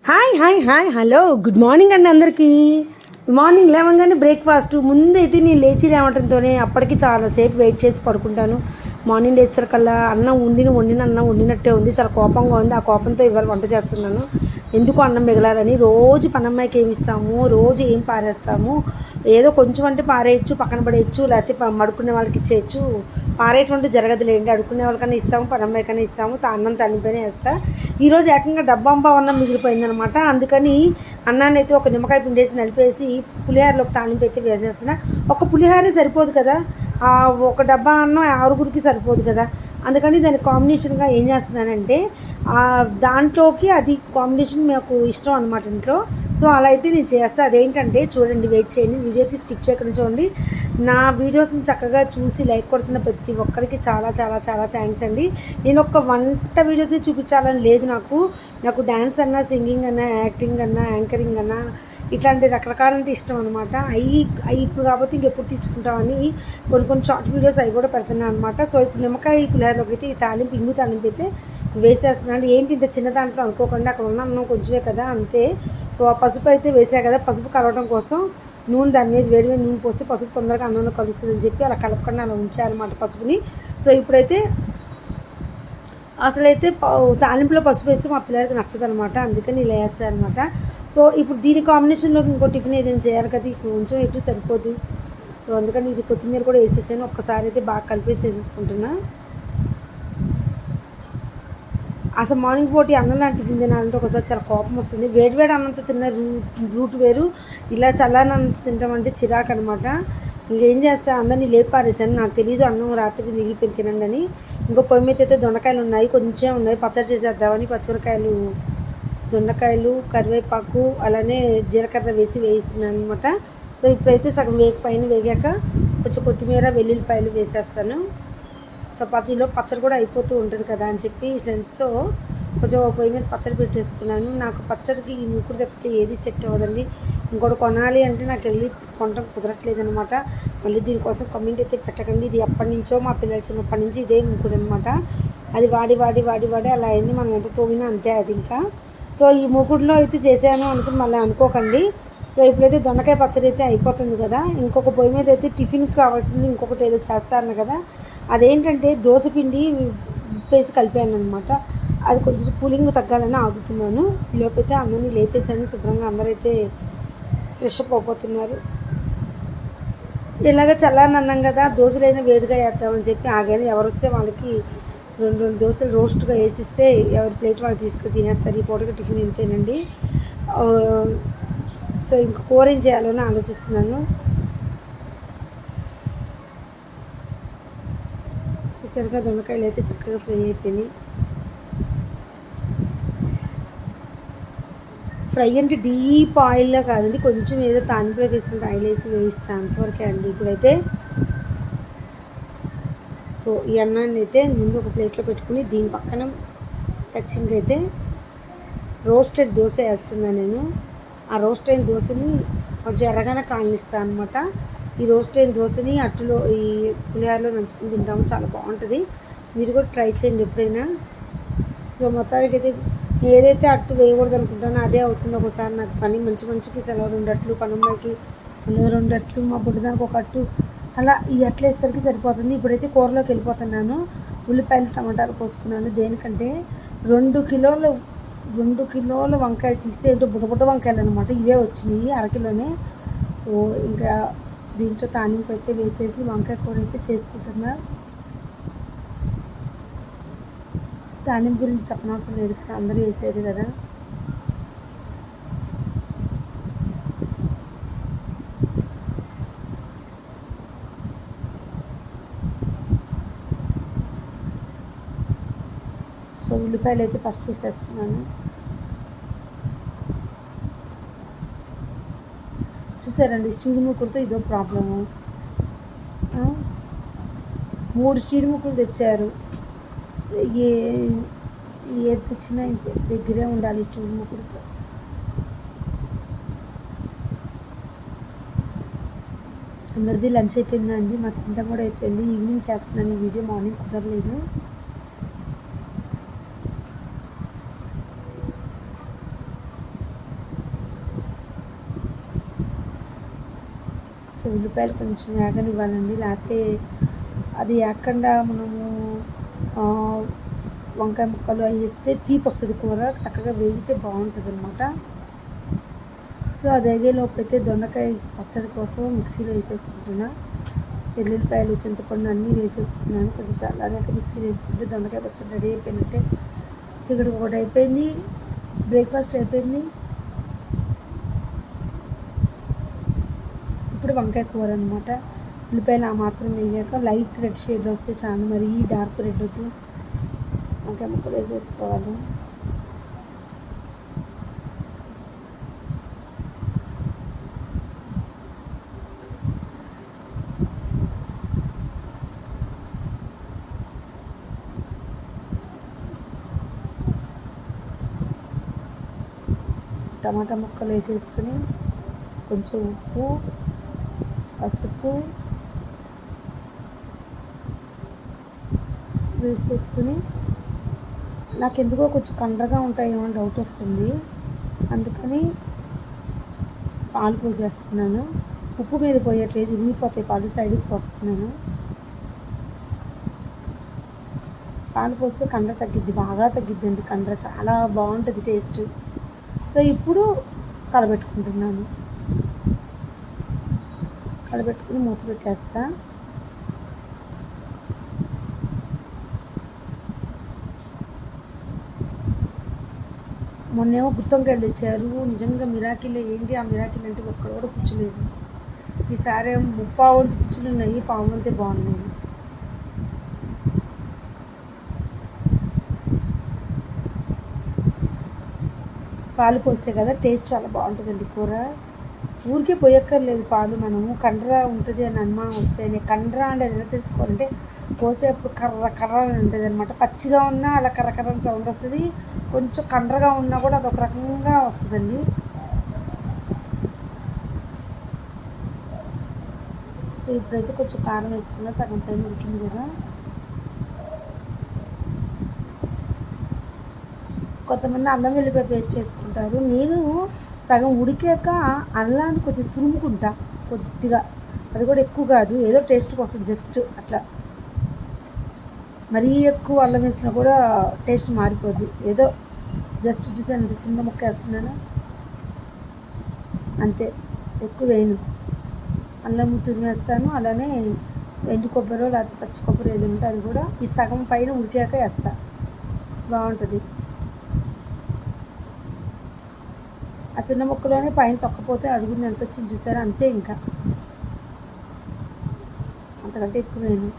Hi hi hi hello good morning అండి అందరికీ. Morning లేవగానే బ్రేక్ఫాస్ట్ ముందైతే నేను లేచి లేవటంతోనే అప్పటికి చాలాసేపు వెయిట్ చేసి పడుకుంటాను. మార్నింగ్ లేచేసరికల్లా అన్నం వండిన అన్నం వండినట్టే ఉంది. చాలా కోపంగా ఉంది. ఆ కోపంతో ఇవాళ వంట చేస్తున్నాను. ఎందుకు అన్నం మిగలాలని. రోజు పనమ్మాయికి ఏమి ఇస్తాము, రోజు ఏం పారేస్తాము. ఏదో కొంచెం అంటే పారేయచ్చు, పక్కన పడేయచ్చు, లేకపోతే మడుకునే వాళ్ళకి ఇచ్చేయచ్చు. పారేయటువంటి జరగదులేండి. అడుక్కునే వాళ్ళకన్నా ఇస్తాము, పనమ్మాయికన్నా ఇస్తాము. అన్నం తనిపైన వేస్తా. ఈరోజు ఏకంగా డబ్బంబా అన్నం మిగిలిపోయిందనమాట. అందుకని అన్నాన్ని అయితే ఒక నిమ్మకాయ పిండేసి నలిపేసి పులిహోరలోకి తాలింపు అయితే వేసేస్తున్నా. ఒక పులిహోర సరిపోదు కదా, ఒక డబ్బా అన్నం 6గురికి సరిపోదు కదా. అందుకని దానికి కాంబినేషన్గా ఏం చేస్తున్నానంటే దాంట్లోకి అది కాంబినేషన్ మాకు ఇష్టం అనమాట ఇంట్లో. సో అలా అయితే నేను చేస్తాను. అదేంటంటే చూడండి, వెయిట్ చేయండి, వీడియో అయితే స్కిప్ చేయకుండా చూడండి. నా వీడియోస్ని చక్కగా చూసి లైక్ కొడుతున్న ప్రతి ఒక్కరికి చాలా చాలా చాలా థ్యాంక్స్ అండి. నేను ఒక వంట వీడియోసే చూపించాలని లేదు. నాకు డ్యాన్స్ అన్నా, సింగింగ్ అన్నా, యాక్టింగ్ అన్నా, యాంకరింగ్ అన్నా, ఇట్లాంటి రకరకాలంటే ఇష్టం అనమాట. అవి ఇప్పుడు కాబట్టి ఇంకెప్పుడు తీసుకుంటామని కొన్ని షార్ట్ వీడియోస్ అవి కూడా పెడుతున్నాను అనమాట. సో ఇప్పుడు నిమ్మకాయ పులిహోరలోకి అయితే ఈ తాలింపు, ఇంగు తాలింపు అయితే వేసేస్తున్నాను. ఏంటి ఇంత చిన్న దాంట్లో అనుకోకుండా, అక్కడ ఉన్న అన్నం కొంచెమే కదా అంతే. సో ఆ పసుపు అయితే వేసా కదా, పసుపు కలవడం కోసం నూనె దాని మీద వేడి నూనె పోస్తే పసుపు తొందరగా అన్నంలో కలుస్తుందని చెప్పి అలా కలపకుండా అలా ఉంచారన్నమాట పసుపుని. సో ఇప్పుడైతే అసలైతే తాలింపులో పసుపు వేస్తే మా పిల్లలకి నచ్చదు అనమాట. అందుకని ఇలా వేస్తాను అనమాట. సో ఇప్పుడు దీని కాంబినేషన్లోకి ఇంకో టిఫిన్ ఏదైనా చేయాలి కదా, కొంచెం ఎటు సరిపోదు. సో అందుకని ఇది కొత్తిమీర కూడా వేసేసాను. ఒక్కసారి అయితే బాగా కలిపేసి వేసేసుకుంటున్నా. అసలు మార్నింగ్ పూట అన్నం లాంటి టిఫిన్ తినాలంటే ఒకసారి చాలా కోపం వస్తుంది. వేడివేడి అన్నంతో తిన్న రూట్ వేరు, ఇలా చల్లని అన్నంతో తింటామంటే చిరాకు అనమాట. ఇంకేం చేస్తాను, అందరినీ లేపారేసాను. నాకు తెలియదు అన్నం రాత్రి మిగిలిపోయి తినండి అని. ఇంకో పొయ్యి మీద అయితే దొండకాయలు ఉన్నాయి, కొంచెం ఉన్నాయి. పచ్చడి చేసేద్దామని పచ్చిమిరకాయలు, దొండకాయలు, కరివేపాకు, అలానే జీలకర్ర వేసి వేయిస్తున్నాను అనమాట. సో ఇప్పుడైతే సగం పైన వేగాక కొంచెం కొత్తిమీర, వెల్లుల్లిపాయలు వేసేస్తాను. సో పచ్చడి కూడా అయిపోతూ ఉంటుంది కదా అని చెప్పి సెన్స్తో కొంచెం పొయ్యి మీద పచ్చడి పెట్టేసుకున్నాను. నాకు పచ్చడికి ఈ మూకుడు తప్పితే ఏది సెట్ అవ్వదండి. ఇంకోటి కొనాలి అంటే నాకు వెళ్ళి కొనడం కుదరట్లేదు అనమాట. మళ్ళీ దీనికోసం కమెంట్ అయితే పెట్టకండి. ఇది ఎప్పటి నుంచో మా పిల్లలు చిన్నప్పటి నుంచి ఇదే మూకుడు అనమాట. అది వాడి అలా అయింది. మనం ఎంత తోగినా అంతే అది ఇంకా. సో ఈ మూకుడులో అయితే చేశాను అనుకుని మళ్ళీ అనుకోకండి. సో ఇప్పుడైతే దొండకాయ పచ్చడి అయితే అయిపోతుంది కదా. ఇంకొక పొయ్యి మీద అయితే టిఫిన్కి కావాల్సింది ఇంకొకటి ఏదో చేస్తాను కదా. అదేంటంటే దోశపిండి ఉప్పేసి కలిపాను అనమాట. అది కొంచెం కూలింగ్ తగ్గాలని ఆగుతున్నాను. ఈలోపైతే అందరినీ లేపేసాను శుభ్రంగా. అందరైతే ఫ్రెష్ అప్ అయిపోతున్నారు. ఇలాగ చల్లారని అన్నాం కదా, దోశలైనా వేడిగా వేద్దామని చెప్పి ఆగాను. ఎవరు వస్తే వాళ్ళకి రెండు దోశలు రోస్ట్గా వేసిస్తే ఎవరి ప్లేట్ వాళ్ళు తీసుకుని తినేస్తారు. ఈ పూటగా టిఫిన్ ఇంతేనండి. సో ఇంకా కూర ఏం చేయాలని ఆలోచిస్తున్నాను. చూసారుగా దొండకాయలు అయితే చక్కగా ఫ్రై అయిపోయినాయి. ఫ్రై అంటే డీప్ ఆయిల్లో కాదండి, కొంచెం ఏదో తానింపులో వేసినట్టు ఆయిల్ వేసి వేయిస్తాను, అంతవరకే అండి. ఇప్పుడైతే సో ఈ అన్నాన్ని అయితే ముందు ఒక ప్లేట్లో పెట్టుకుని దీని పక్కన టచింగ్ అయితే రోస్టెడ్ దోశ వేస్తున్నాను నేను. ఆ రోస్ట్ అయిన దోశని కొంచెం ఎర్రగానే కాలనిస్తాను అనమాట. ఈ రోస్ట్ అయిన దోశని అట్టులో, ఈ పులిహోరలో నంచుకుని తింటాము, చాలా బాగుంటుంది. మీరు కూడా ట్రై చేయండి ఎప్పుడైనా. సో మొత్తానికి అయితే ఏదైతే అట్టు వేయకూడదు అనుకుంటానో అదే అవుతుంది ఒకసారి నాకు పని. మంచికి సెలవు 2 అట్లు, పనమ్మాయికి 2 అట్లు, మా బుడ్డదానికి 1 అట్టు, అలా ఈ అట్లు వేసేసరికి సరిపోతుంది. ఇప్పుడైతే కూరలోకి వెళ్ళిపోతున్నాను. ఉల్లిపాయలు, టమాటాలు కోసుకున్నాను. దేనికంటే 2 కిలోల వంకాయలు తీస్తే ఏంటో బుడ్డ వంకాయలు అనమాట. ఇవే వచ్చినాయి, అరకిలోనే. సో ఇంకా దీంట్లో తాలింపు అయితే వేసేసి వంకాయ కూర అయితే చేసుకుంటున్నా. తాలింపు గురించి చెప్పనవసరం లేదు కదా, అందరూ వేసేది కదా. సో ఉల్లిపాయలు అయితే ఫస్ట్ వేసేస్తున్నాను. చూసారండి, స్టీల్ ముక్కులతో ఇదో ప్రాబ్లము. 3 స్టీల్ ముక్కులు తెచ్చారు. ఏది తెచ్చినా ఇంతే, దగ్గరే ఉండాలి స్టీల్ ముక్కులతో. అందరిది లంచ్ అయిపోయిందండి, మా తింటం కూడా అయిపోయింది. ఈవినింగ్ చేస్తున్నాను ఈ వీడియో, మార్నింగ్ కుదరలేదు. సో ఉల్లిపాయలు కొంచెం వేగనివ్వాలండి, లేకపోతే అది వేగకుండా మనము వంకాయ ముక్కలు అవి వేస్తే తీపి వస్తుంది, కూర చక్కగా వేగితే బాగుంటుంది అనమాట. సో అది వేగేలోపు అయితే దొండకాయ పచ్చడి కోసం మిక్సీలో వేసేసుకుంటున్నా. ఎల్లుల్లిపాయలు, చింతపండు అన్నీ వేసేసుకున్నాను. కొంచెం చల్లారాక మిక్సీలో వేసుకుంటే దొండకాయ పచ్చడి రెడీ అయిపోయినట్టే. ఇక్కడ ఒకటి అయిపోయింది, బ్రేక్ఫాస్ట్ అయిపోయింది. ఇప్పుడు వంకాయ కూర అనమాట. ఉల్లిపాయలు ఆ మాత్రం వేయాక లైట్ రెడ్ షేడ్ వస్తే చాలు, మరీ డార్క్ రెడ్ వద్దు. వంకాయ ముక్కలు వేసేసుకోవాలి. టమాటా ముక్కలు వేసేసుకుని కొంచెం ఉప్పు, పసుపు వేసేసుకుని, నాకు ఎందుకో కొంచెం కండ్రగా ఉంటాయేమో డౌట్ వస్తుంది, అందుకని పాలు పోసేస్తున్నాను. ఉప్పు మీద పోయట్లేదు, ఇరిగిపోతాయి పాలు, సైడ్కి పోస్తున్నాను. పాలు పోస్తే కండ్ర తగ్గిద్ది, బాగా తగ్గిద్దండి కండ్ర, చాలా బాగుంటుంది టేస్ట్. సో ఇప్పుడు కలబెట్టుకుంటున్నాను. కలబెట్టుకుని మూత పెట్టేస్తా. మొన్నేమో గుత్తొంకాయలు తెచ్చారు, నిజంగా మిరాకిల్. ఏంటి ఆ మిరాకిల్ అంటే ఒక్కడ కూడా పుచ్చలేదు. ఈసారి ఏమో 30 పుచ్చులు ఉన్నాయి, పావంతే బాగున్నాయి. పాలు పోస్తే కదా టేస్ట్ చాలా బాగుంటుందండి కూర. ఊరికే పోయక్కర్లేదు పాలు, మనము కండ్ర ఉంటుంది అని అనుమానం వస్తే, కండ్ర అంటే ఎలా తెలుసుకోవాలంటే పోసేటప్పుడు కర్ర కర్ర అని ఉంటుంది అనమాట. పచ్చిగా ఉన్నా అలా కర్ర కర్ర అని సౌండ్ వస్తుంది, కొంచెం కండ్రగా ఉన్నా కూడా అదొక రకంగా వస్తుందండి. సో ఇప్పుడైతే కొంచెం కారం వేసుకున్నా, సగం పైన ఉడికింది కదా. కొంతమంది అల్లం వెల్లిపాయ పేస్ట్ చేసుకుంటారు, నేను సగం ఉడికాక అల్లాన్ని కొంచెం తురుముకుంటా కొద్దిగా, అది కూడా ఎక్కువ కాదు, ఏదో టేస్ట్ కోసం జస్ట్ అట్లా. మరీ ఎక్కువ అల్లం వేసినా కూడా టేస్ట్ మారిపోద్ది, ఏదో జస్ట్ చూసాను, చిన్న ముక్క వేస్తున్నాను అంతే, ఎక్కువ వేయను. అల్లం తురిమేస్తాను, అలానే ఎండు కొబ్బరి లేకపోతే పచ్చి కొబ్బరి ఏది ఉంటే అది కూడా ఈ సగం పైన ఉడికాక వేస్తా, బాగుంటుంది. ఆ చిన్న ముక్కలోనే పైన తొక్కపోతే అడుగుని ఎంత వచ్చింది చూసారా, అంతే, ఇంకా అంతకంటే ఎక్కువ వేయను.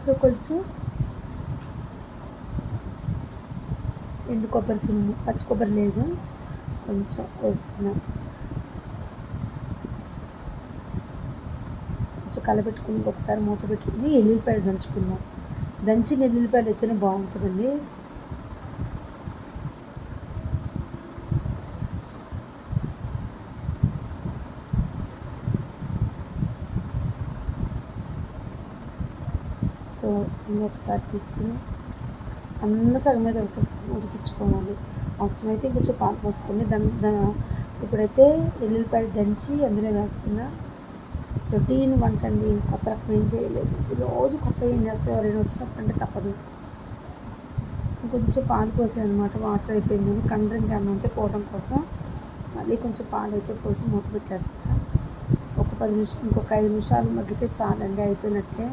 సో కొంచెం ఎండు కొబ్బరి తురుము, పచ్చి కొబ్బరి లేదు, కొంచెం వేస్తున్నాం. కొంచెం కలపెట్టుకుని ఒకసారి మూత పెట్టుకుని ఎల్లుల్లిపాయలు దంచుకుందాం. దంచిన ఎల్లుల్లిపాయలు అయితేనే బాగుంటుందండి. సో ఇంకొకసారి తీసుకుని సన్న సగం మీద ఉడికించుకోవాలి. అవసరమైతే కొంచెం పాలు పోసుకొని ఇప్పుడైతే ఎల్లుల్లిపాయలు దంచి అందులో వేస్తున్నా. రొటీన్ వంట అండి, కొత్త రకం ఏం చేయలేదు. రోజు కొత్తగా ఏం చేస్తే ఎవరైనా వచ్చినప్పుడు అంటే తప్పదు. కొంచెం పాలు పోసాను అనమాట, వాటర్ అయిపోయిందని, కండ్రింగ్ అన్నం ఉంటే పోవడం కోసం మళ్ళీ కొంచెం పాలు అయితే పోసి మూత పెట్టేస్తా. ఒక 10 నిమిషాలు, ఇంకొక 5 నిమిషాలు మగ్గితే చాలండి, అయిపోయినట్టే.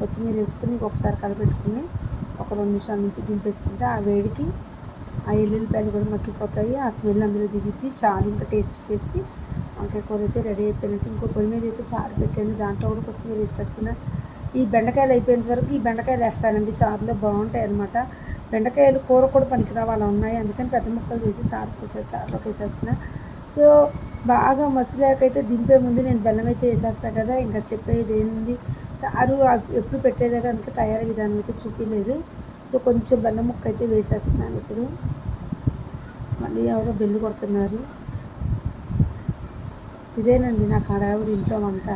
కొత్తిమీర వేసుకుని ఇంకొకసారి కలపెట్టుకుని ఒక 2 నిమిషాల నుంచి దింపేసుకుంటే ఆ వేడికి ఆ ఎల్లుల్లిపాయలు కూడా మగ్గిపోతాయి, ఆ స్మెల్ అందులో దిగిద్ది, చాలా ఇంకా టేస్టీ వంకాయ కూర అయితే రెడీ అయిపోయినట్టు. ఇంకో పొయ్యి మీద అయితే చారు పెట్టాను, దాంట్లో కూడా కొత్తిమీర వేసేస్తున్నా. ఈ బెండకాయలు అయిపోయేంత వరకు ఈ బెండకాయలు వేస్తానండి, చారులో బాగుంటాయి అనమాట. బెండకాయలు కూర కూడా పనికిరావు అలా ఉన్నాయి, అందుకని పెద్ద ముక్కలు వేసి చారులోకి వేసేస్తున్నా. సో బాగా మసిలాకైతే దింపే ముందు నేను బెల్లం అయితే వేసేస్తాను కదా, ఇంకా చెప్పేది ఏంది, చారు ఎప్పుడు పెట్టేదే కనుక తయారీ విధానం అయితే చూపించలేదు. సో కొంచెం బెల్లం ముక్క అయితే వేసేస్తున్నాను ఇప్పుడు. మళ్ళీ ఎవరో బెల్లు కొడుతున్నారు. ఇదేనండి నాకు హడావుడి ఇంట్లో వంట.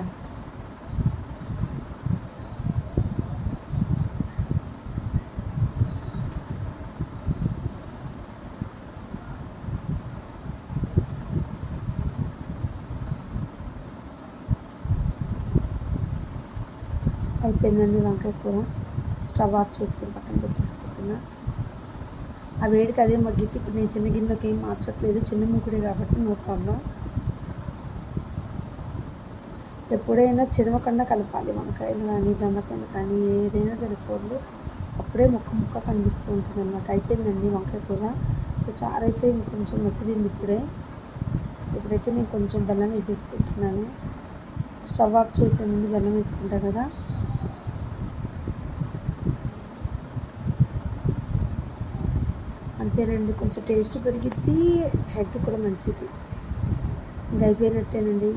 అయిపోయిందండి వంకాయ కూర. స్టవ్ ఆఫ్ చేసుకుని పక్కన పెట్టేసుకుంటున్నా. ఆ వేడికి అదే మగ్గితే ఇప్పుడు నేను చిన్న గిన్నెలోకి ఏం మార్చట్లేదు, చిన్న మూకుడే కాబట్టి నో ప్రాబ్లం. ఎప్పుడైనా చిదమకుండా కలపాలి వంకాయలు కానీ దొండకాయలు కానీ ఏదైనా సరే కూరలు, అప్పుడే ముక్క ముక్క కనిపిస్తూ ఉంటుంది అనమాట. అయిపోయిందండి వంకాయ కూర. సో చారు అయితే ఇంకొంచెం మసిలింది ఇప్పుడైతే నేను కొంచెం బెల్లం వేసేసుకుంటున్నాను. స్టవ్ ఆఫ్ చేసే ముందు బెల్లం వేసుకుంటాను కదా. అంతేనండి, కొంచెం టేస్ట్ పెరిగిద్ది, హెల్త్ కూడా మంచిది. ఇంకా అయిపోయినట్టేనండి.